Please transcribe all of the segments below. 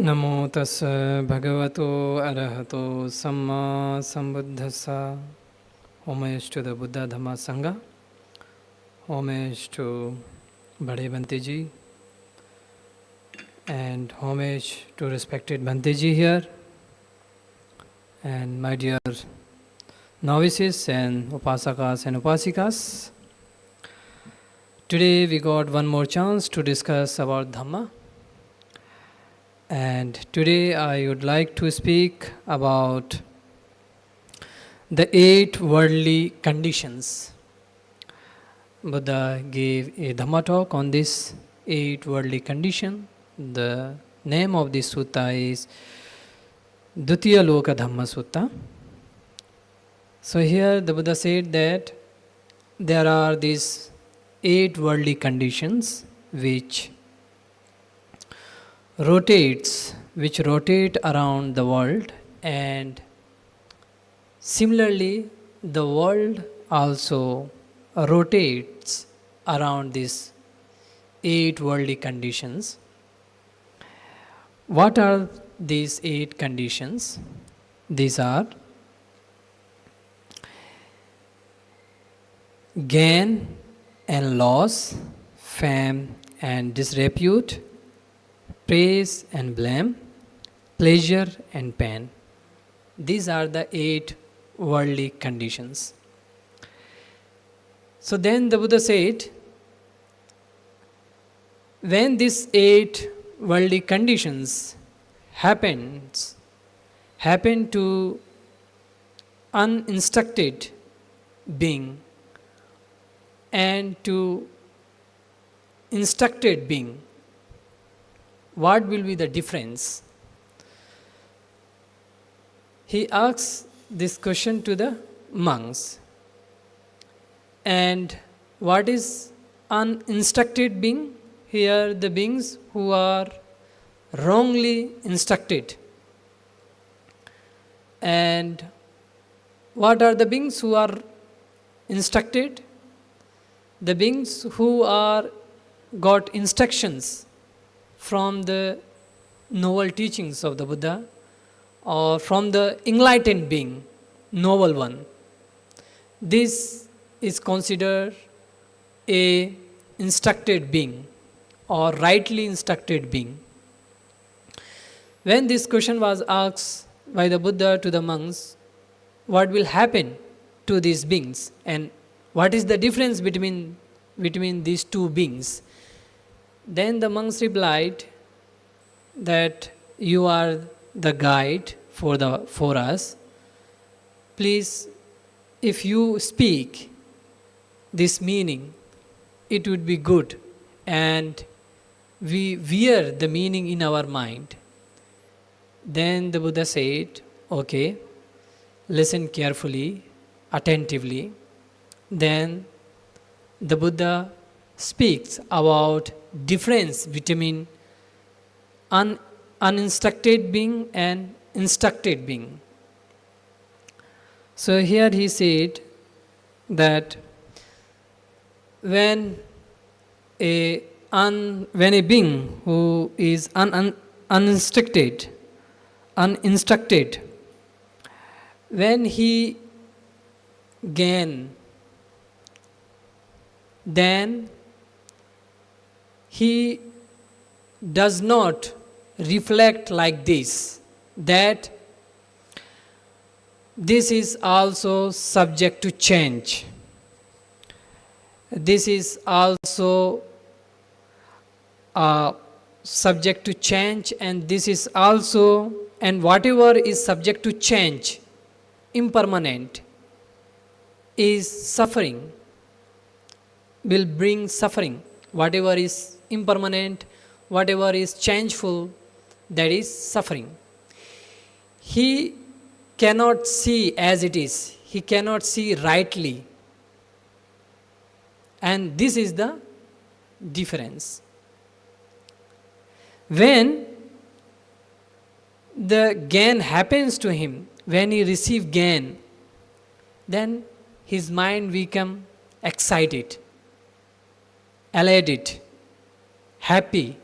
Namo tassa bhagavato arahato samma sambuddhassa. Homage to the Buddha Dhamma Sangha. Homage to Bade Bhanteji. And homage to respected Bhanteji here. And my dear novices and upasakas and upasikas. Today we got one more chance to discuss about Dhamma. And today I would like to speak about the 8 worldly conditions. Buddha gave a Dhamma talk on this 8 worldly condition. The name of this sutta is Dutiya Loka Dhamma Sutta. So here the Buddha said that there are these 8 worldly conditions which rotate around the world, and similarly the world also rotates around these 8 worldly conditions. What are these 8 conditions? These are gain and loss, fame and disrepute, praise and blame, pleasure and pain. These are the 8 worldly conditions. So then the Buddha said, when these 8 worldly conditions happen to uninstructed being and to instructed being, what will be the difference? He asks this question to the monks. And what is uninstructed being? Here the beings who are wrongly instructed. And what are the beings who are instructed? The beings who are got instructions from the noble teachings of the Buddha, or from the enlightened being, noble one. This is considered a instructed being or rightly instructed being. When this question was asked by the Buddha to the monks, what will happen to these beings and what is the difference between these two beings? Then the monks replied that you are the guide for us. Please, if you speak this meaning, it would be good, and we wear the meaning in our mind. Then the Buddha said, okay, listen carefully, attentively. Then the Buddha speaks about difference between uninstructed being and instructed being. So here he said that when a being who is uninstructed, when he gain, then he does not reflect like this, that this is also subject to change. This is also subject to change, and this is also, and whatever is subject to change, impermanent, is suffering, will bring suffering. Whatever is impermanent, whatever is changeful, that is suffering. He cannot see as it is. He cannot see rightly. And this is the difference. When the gain happens to him, when he receives gain, then his mind becomes excited, elated, happy,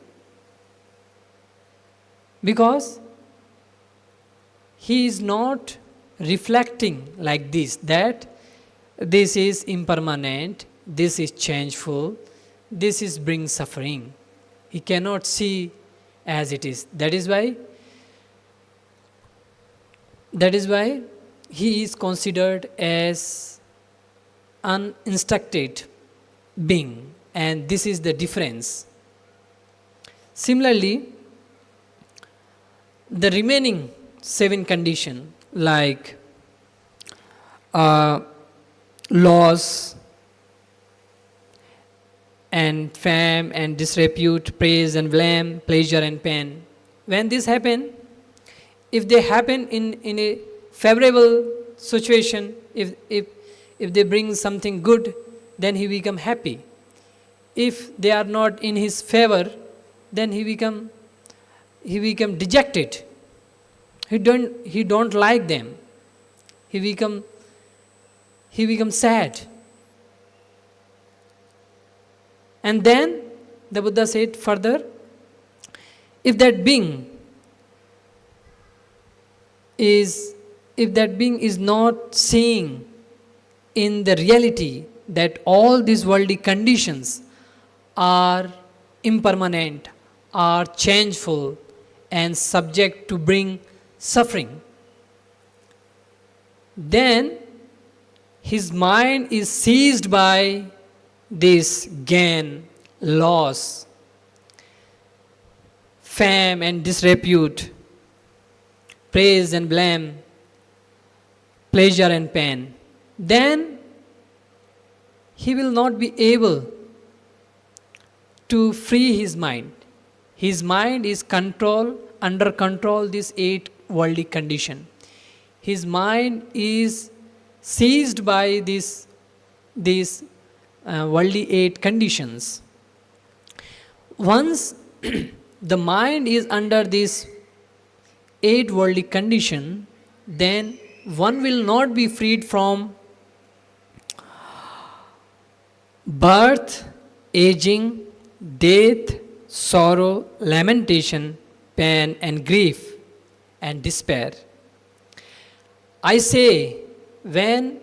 Because he is not reflecting like this, that this is impermanent, this is changeful, this is bring suffering. He cannot see as it is. That is why he is considered as an instructed being, and this is the difference. Similarly, the remaining 7 conditions like loss and fame and disrepute, praise and blame, pleasure and pain. When this happen, if they happen in a favorable situation, if they bring something good, then he become happy. If they are not in his favor, then he become dejected. He don't like them. He become sad. And then the Buddha said further, if that being is not seeing in the reality that all these worldly conditions are impermanent, are changeful and subject to bring suffering, then his mind is seized by this gain, loss, fame and disrepute, praise and blame, pleasure and pain. Then he will not be able to free his mind. His mind is under control, this 8 worldly condition. His mind is seized by these worldly 8 conditions. Once the mind is under this 8 worldly condition, then one will not be freed from birth, aging, death, sorrow, lamentation, pain and grief and despair. I say, when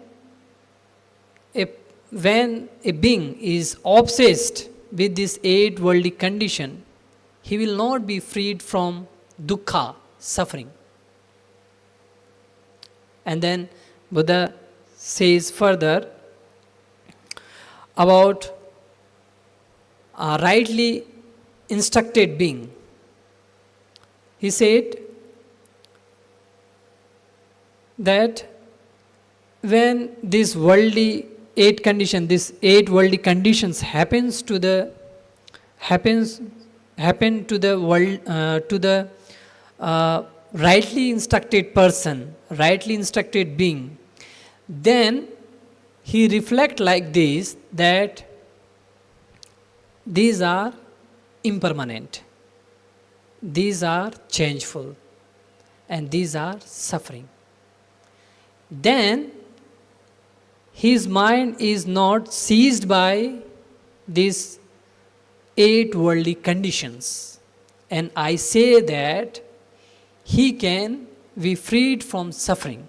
a being is obsessed with this 8 worldly condition, he will not be freed from dukkha, suffering. And then Buddha says further about a rightly instructed being. He said that when this worldly 8 condition, this 8 worldly conditions happen to the rightly instructed person, rightly instructed being, then he reflect like this, that these are impermanent, these are changeful, and these are suffering. Then his mind is not seized by these 8 worldly conditions, and I say that he can be freed from suffering.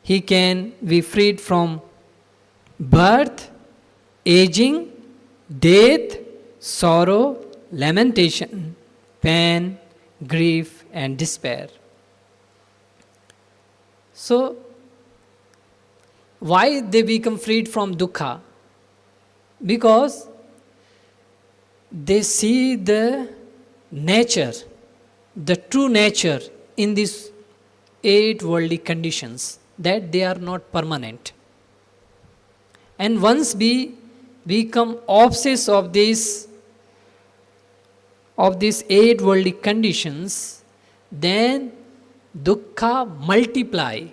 He can be freed from birth, aging, death, sorrow, lamentation, pain, grief, and despair. So, why they become freed from dukkha? Because they see the nature, the true nature in these 8 worldly conditions, that they are not permanent. And once we become obsessed of these 8 worldly conditions, then dukkha multiply.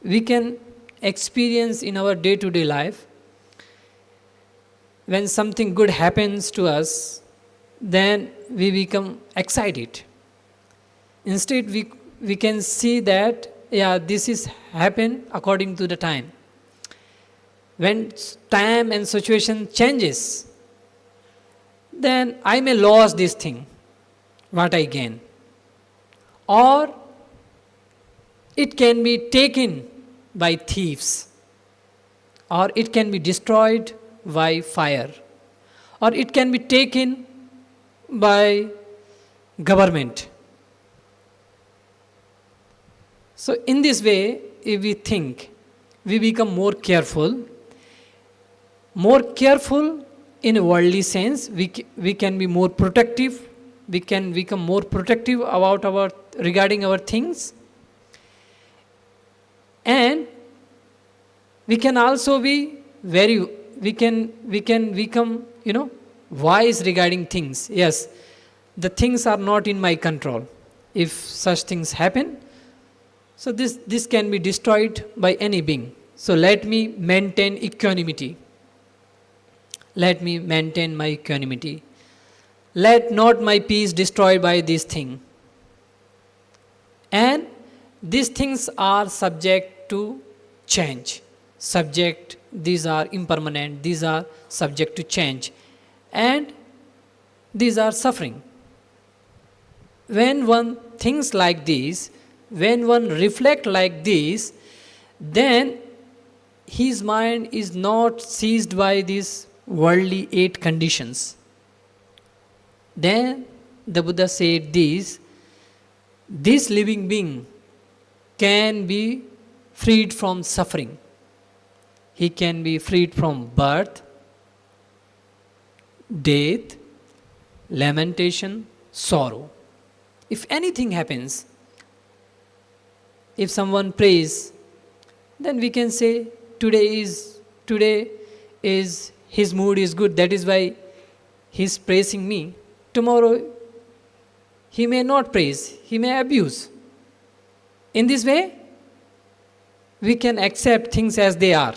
We can experience in our day-to-day life, when something good happens to us, then we become excited. Instead, we can see that, this is happen according to the time. When time and situation changes, then I may lose this thing. what I gain. Or it can be taken by thieves, or it can be destroyed by fire, or it can be taken by government. So in this way, if we think, we become more careful in a worldly sense. We can be more protective. We can become more protective about regarding our things, and we can also be we can become wise regarding things. Yes, the things are not in my control. If such things happen, so this can be destroyed by any being. So let me maintain equanimity. Let me maintain my equanimity. Let not my peace destroyed by this thing. And these things are subject to change. These are impermanent, these are subject to change. And these are suffering. When one thinks like this, when one reflects like this, then his mind is not seized by these worldly 8 conditions. Then the Buddha said this living being can be freed from suffering. He can be freed from birth, death, lamentation, sorrow. If anything happens, if someone prays, then we can say today is his mood is good, that is why he is praising me. Tomorrow he may not praise, he may abuse. In this way, we can accept things as they are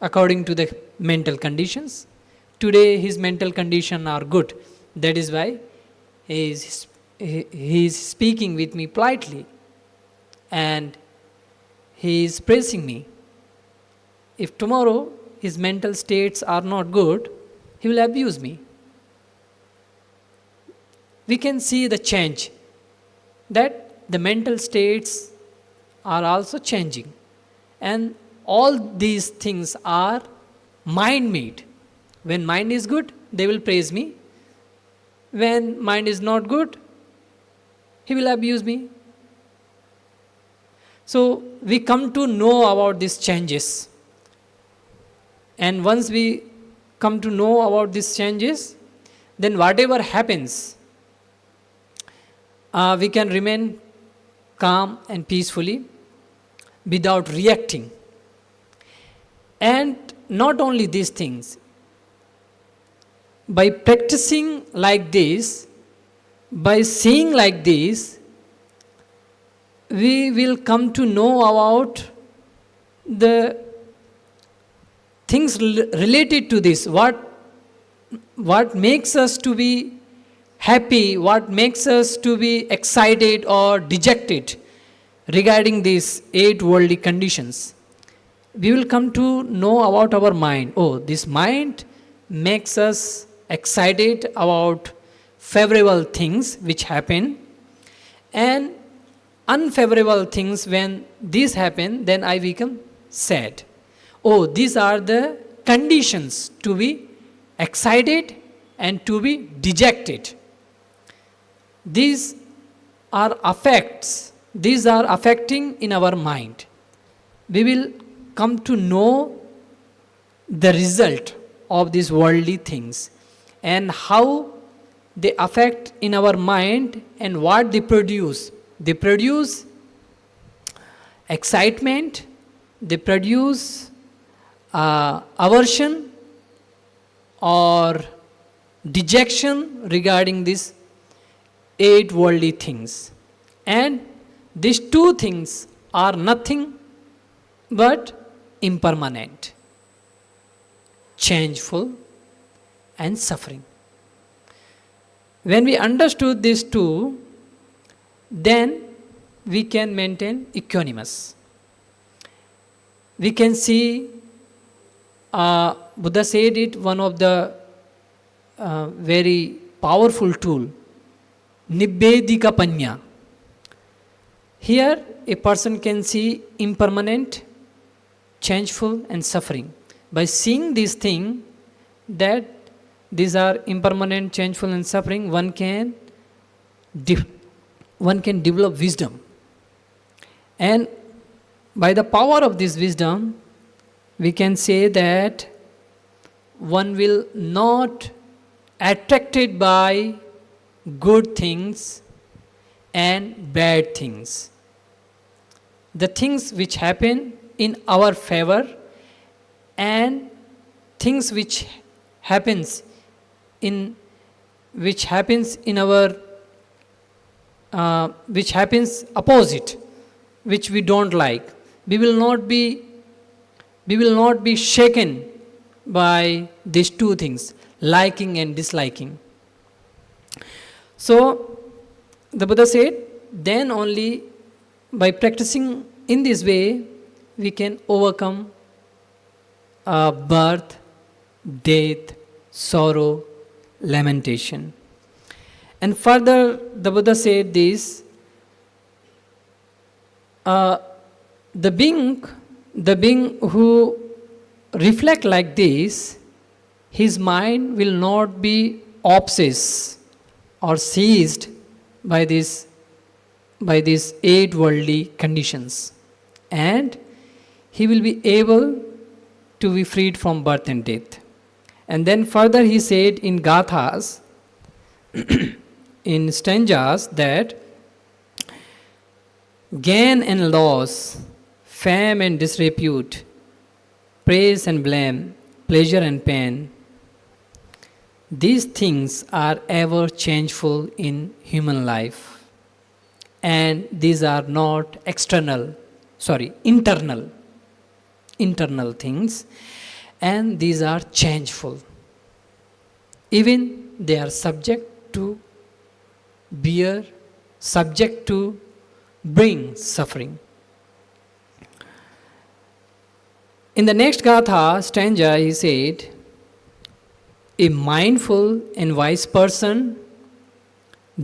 according to the mental conditions. Today his mental conditions are good, that is why he is speaking with me politely and he is praising me. If tomorrow his mental states are not good, he will abuse me. We can see the change, that the mental states are also changing, and all these things are mind made. When mind is good, they will praise me. When mind is not good, he will abuse me. So we come to know about these changes, and once we come to know about these changes, then whatever happens, we can remain calm and peacefully without reacting. And not only these things, by practicing like this, by seeing like this, we will come to know about the things related to this. What makes us to be happy, what makes us to be excited or dejected regarding these 8 worldly conditions. We will come to know about our mind. Oh, this mind makes us excited about favorable things which happen, and unfavorable things. When these happen, then I become sad. Oh, these are the conditions to be excited and to be dejected. These are affecting in our mind. We will come to know the result of these worldly things and how they affect in our mind and what they produce. They produce excitement, they produce aversion or dejection regarding these 8 worldly things. And these 2 things are nothing but impermanent, changeful, and suffering. When we understood these 2, then we can maintain equanimous. We can see, Buddha said it, one of the very powerful tool nibbedika panya. Here a person can see impermanent, changeful and suffering. By seeing this thing, that these are impermanent, changeful and suffering, one can develop wisdom. And by the power of this wisdom, we can say that one will not attracted by good things and bad things. The things which happen in our favor and things which happens in our which happens opposite, which we don't like, we will not be shaken by these two things, liking and disliking. So the Buddha said, then only by practicing in this way we can overcome birth, death, sorrow, lamentation. And further the Buddha said this, the being who reflect like this, his mind will not be obsessed or seized by these 8 worldly conditions, and he will be able to be freed from birth and death. And then further he said in gathas, in stanzas, that gain and loss, fame and disrepute, praise and blame, pleasure and pain, these things are ever changeful in human life, and these are not internal things, and these are changeful. Even they are subject to bring suffering. In the next gatha stanza he said, a mindful and wise person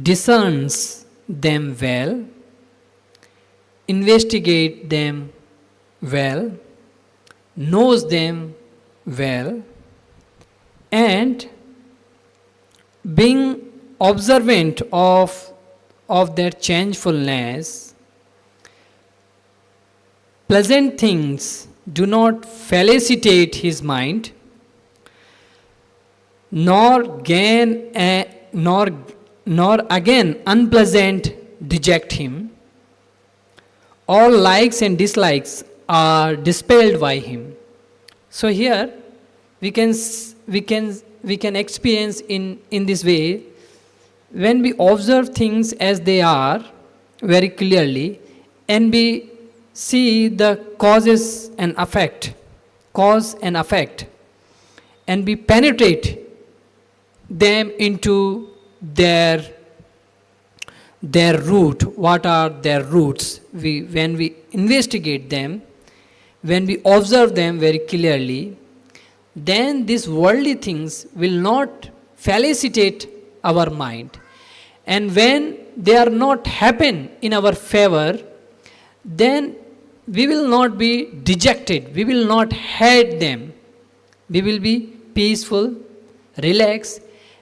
discerns them well, investigate them well, knows them well, and being observant of their changefulness, pleasant things do not felicitate his mind, nor again unpleasant deject him. All likes and dislikes are dispelled by him. So here we can experience in this way, when we observe things as they are very clearly, and we see the cause and effect, and we penetrate them into their root. What are their roots? When we investigate them, when we observe them very clearly, then these worldly things will not felicitate our mind. And when they are not happen in our favor, then we will not be dejected, we will not hate them, we will be peaceful, relaxed,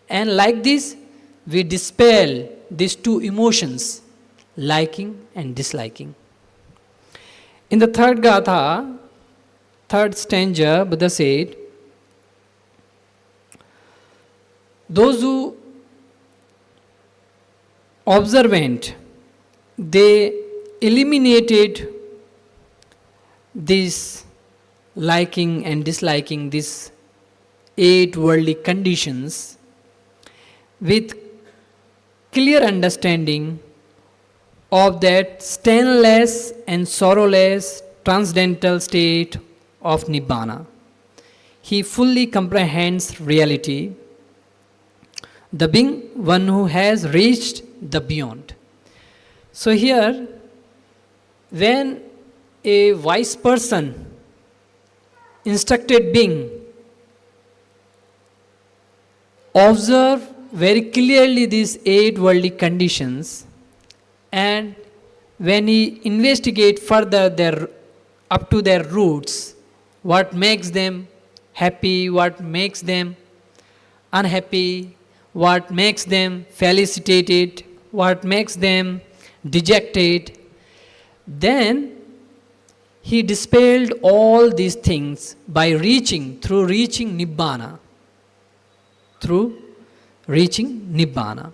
and like this we dispel these two emotions, liking and disliking. In the third gatha, third stanza, Buddha said, those who observant, they eliminated this liking and disliking, these 8 worldly conditions, with clear understanding of that stainless and sorrowless transcendental state of Nibbana. He fully comprehends reality, the being one who has reached the beyond. So here, when a wise person, instructed being, observe very clearly these 8 worldly conditions, and when he investigate further their up to their roots, what makes them happy, what makes them unhappy, what makes them felicitated, what makes them dejected, then he dispelled all these things by through reaching Nibbana. Through reaching Nibbana.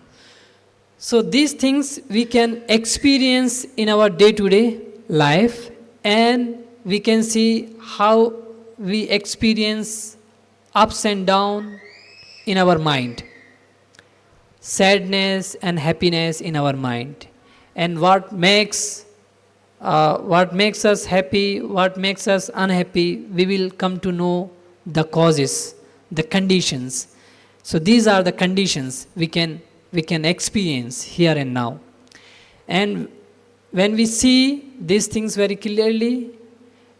So these things we can experience in our day-to-day life, and we can see how we experience ups and downs in our mind, sadness and happiness in our mind, and what makes us happy, what makes us unhappy. We will come to know the causes, the conditions. So these are the conditions we can experience here and now. And when we see these things very clearly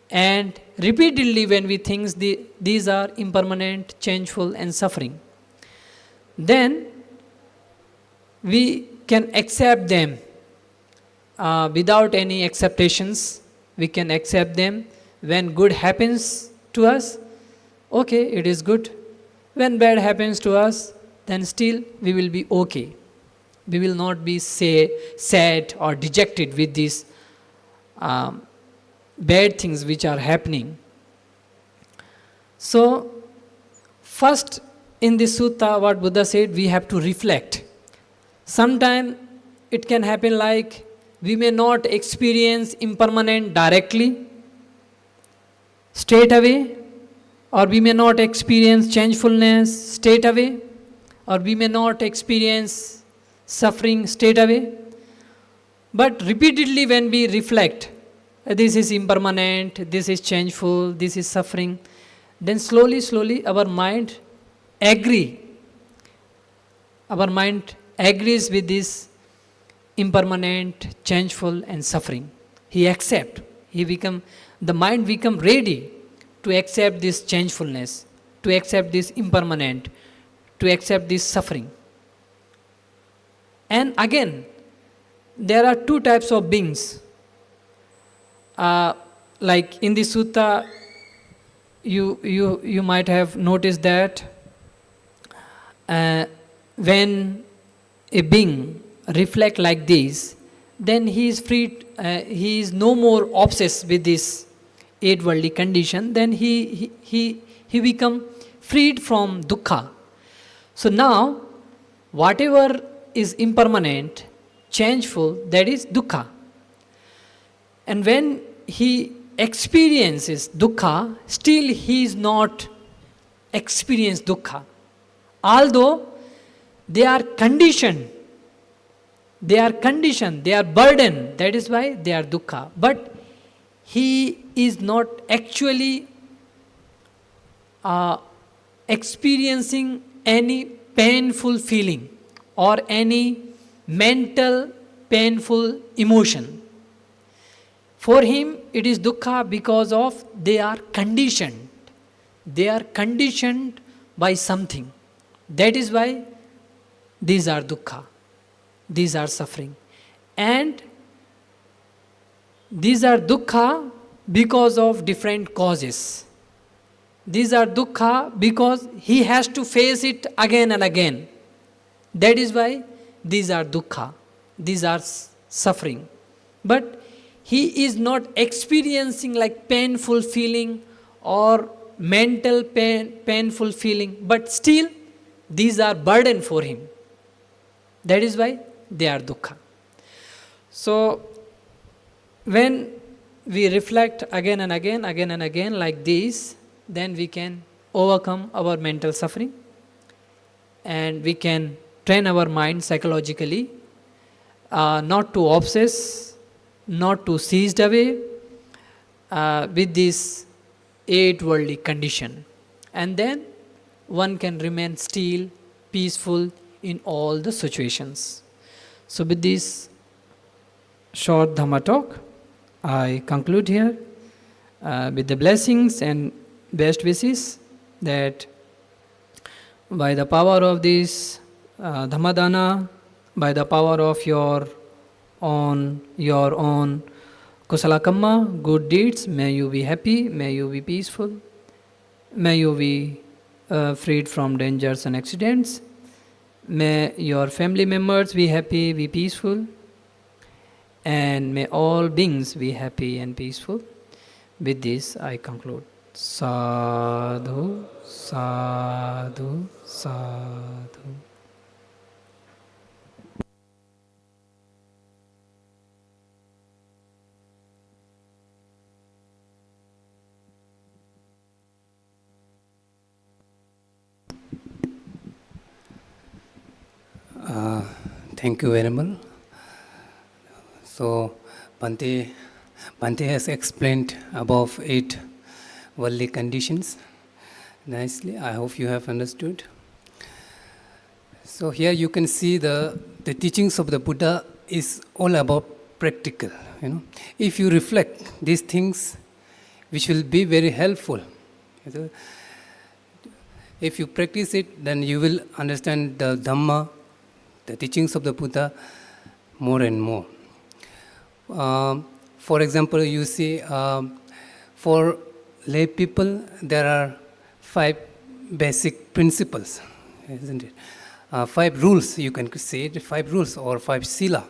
and repeatedly, when we think these are impermanent, changeful and suffering, then we can accept them without any acceptations. We can accept them. When good happens to us, okay, it is good. When bad happens to us, then still we will be okay. We will not be sad or dejected with these bad things which are happening. So, first in this sutta, what Buddha said, we have to reflect. Sometimes it can happen like we may not experience impermanent directly, straight away, or we may not experience changefulness straight away, or we may not experience suffering straight away. But repeatedly when we reflect, this is impermanent, this is changeful, this is suffering, then slowly our mind agrees with this impermanent, changeful and suffering. He accepts. The mind become ready to accept this changefulness, to accept this impermanent, to accept this suffering. And again, there are 2 types of beings. Like in the sutta, you might have noticed that when a being reflect like this, then he is freed. He is no more obsessed with this 8 worldly condition. Then he become freed from dukkha. So now, whatever is impermanent, changeful, that is dukkha. And when he experiences dukkha, still he is not experienced dukkha. Although they are conditioned, they are burdened, that is why they are dukkha. But he is not actually experiencing any painful feeling or any mental painful emotion. For him it is dukkha because of they are conditioned. They are conditioned by something. That is why these are dukkha. These are suffering. And these are dukkha because of different causes. These are dukkha because he has to face it again and again. That is why these are dukkha. These are suffering. But he is not experiencing like painful feeling or mental painful feeling. But still, these are burden for him. That is why they are dukkha. So, when we reflect again and again like this, then we can overcome our mental suffering and we can train our mind psychologically not to obsess, not to seized away with this 8 worldly condition. And then one can remain still, peaceful in all the situations. So with this short Dhamma talk, I conclude here with the blessings and best wishes that by the power of this Dhammadana, by the power of your own kusala kamma, good deeds, may you be happy, may you be peaceful, may you be freed from dangers and accidents, may your family members be happy, be peaceful, and may all beings be happy and peaceful. With this, I conclude. Sadhu, sadhu, sadhu. Thank you, Venerable. So, Bhante has explained above 8 worldly conditions nicely. I hope you have understood. So here you can see the teachings of the Buddha is all about practical. If you reflect these things, which will be very helpful. If you practice it, then you will understand the Dhamma, the teachings of the Buddha, more and more. For example, you see, for lay people, there are 5 basic principles, isn't it? 5 rules, you can say it, 5 rules or 5 sila.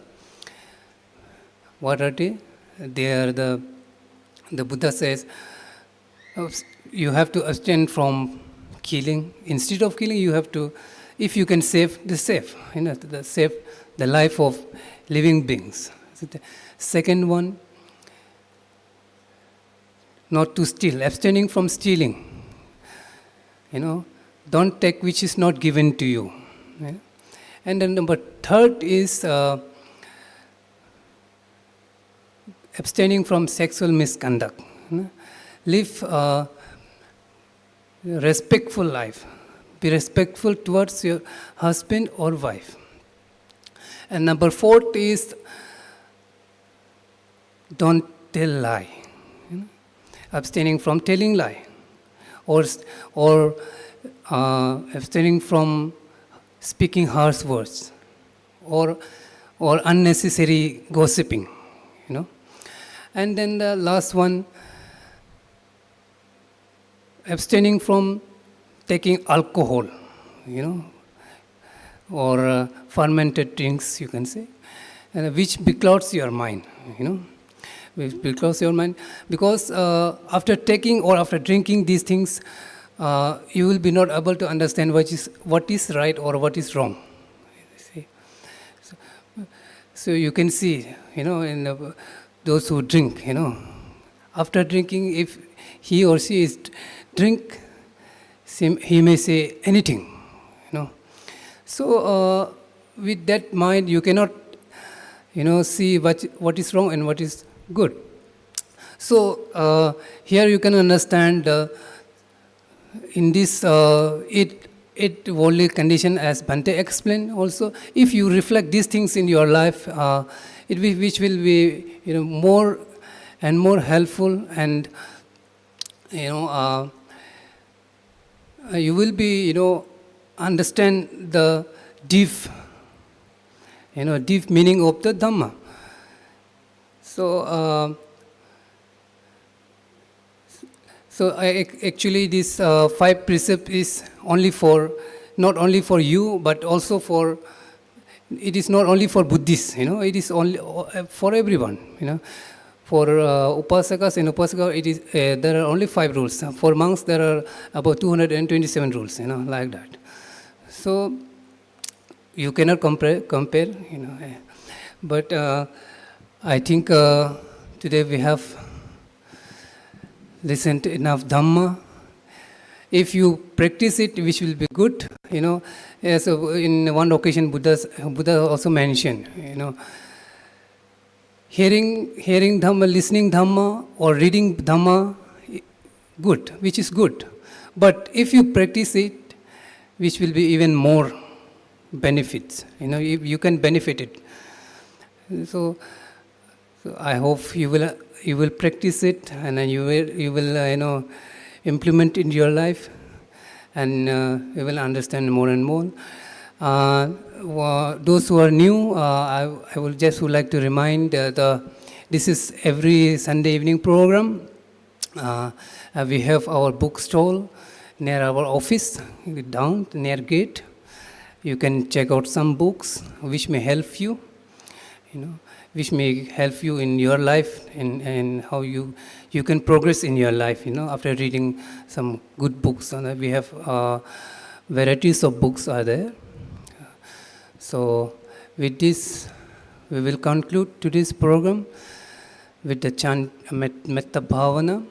What are they? They are the Buddha says, you have to abstain from killing. Instead of killing, you have to, if you can save, save the life of living beings. Second one, not to steal, abstaining from stealing. Don't take which is not given to you. And then number 3rd is abstaining from sexual misconduct. Live a respectful life. Be respectful towards your husband or wife. And number 4th is don't tell lie. Abstaining from telling lie, or abstaining from speaking harsh words, or unnecessary gossiping. And then the last one, abstaining from taking alcohol, or fermented drinks, you can say, which beclouds your mind, which beclouds your mind, because after taking or after drinking these things, you will be not able to understand what is right or what is wrong. So you can see, in those who drink, after drinking, if he or she is drink, he may say anything, So with that mind, you cannot, see what is wrong and what is good. So here you can understand in this it worldly condition, as Bhante explained also, if you reflect these things in your life, which will be more and more helpful, and you will be understand the deep meaning of the Dhamma. So actually this 5 precept is not only for you, but also it is not only for Buddhists, it is only for everyone, For upasakas and upasakas, there are only 5 rules. For monks, there are about 227 rules, like that. So you cannot compare, But I think today we have listened to enough Dhamma. If you practice it, which will be good, As in one occasion, Buddha also mentioned, hearing Dhamma, listening Dhamma, or reading Dhamma, good, which is good. But if you practice it, which will be even more benefits, you can benefit it. So I hope you will practice it, and then you will implement in your life, and you will understand more and more. Those who are new, I would like to remind this is every Sunday evening program. We have our bookstall near our office, down near gate. You can check out some books which may help you, which may help you in your life and how you can progress in your life, after reading some good books. And we have varieties of books are there. So with this, we will conclude today's program with the chant Metta Bhavana.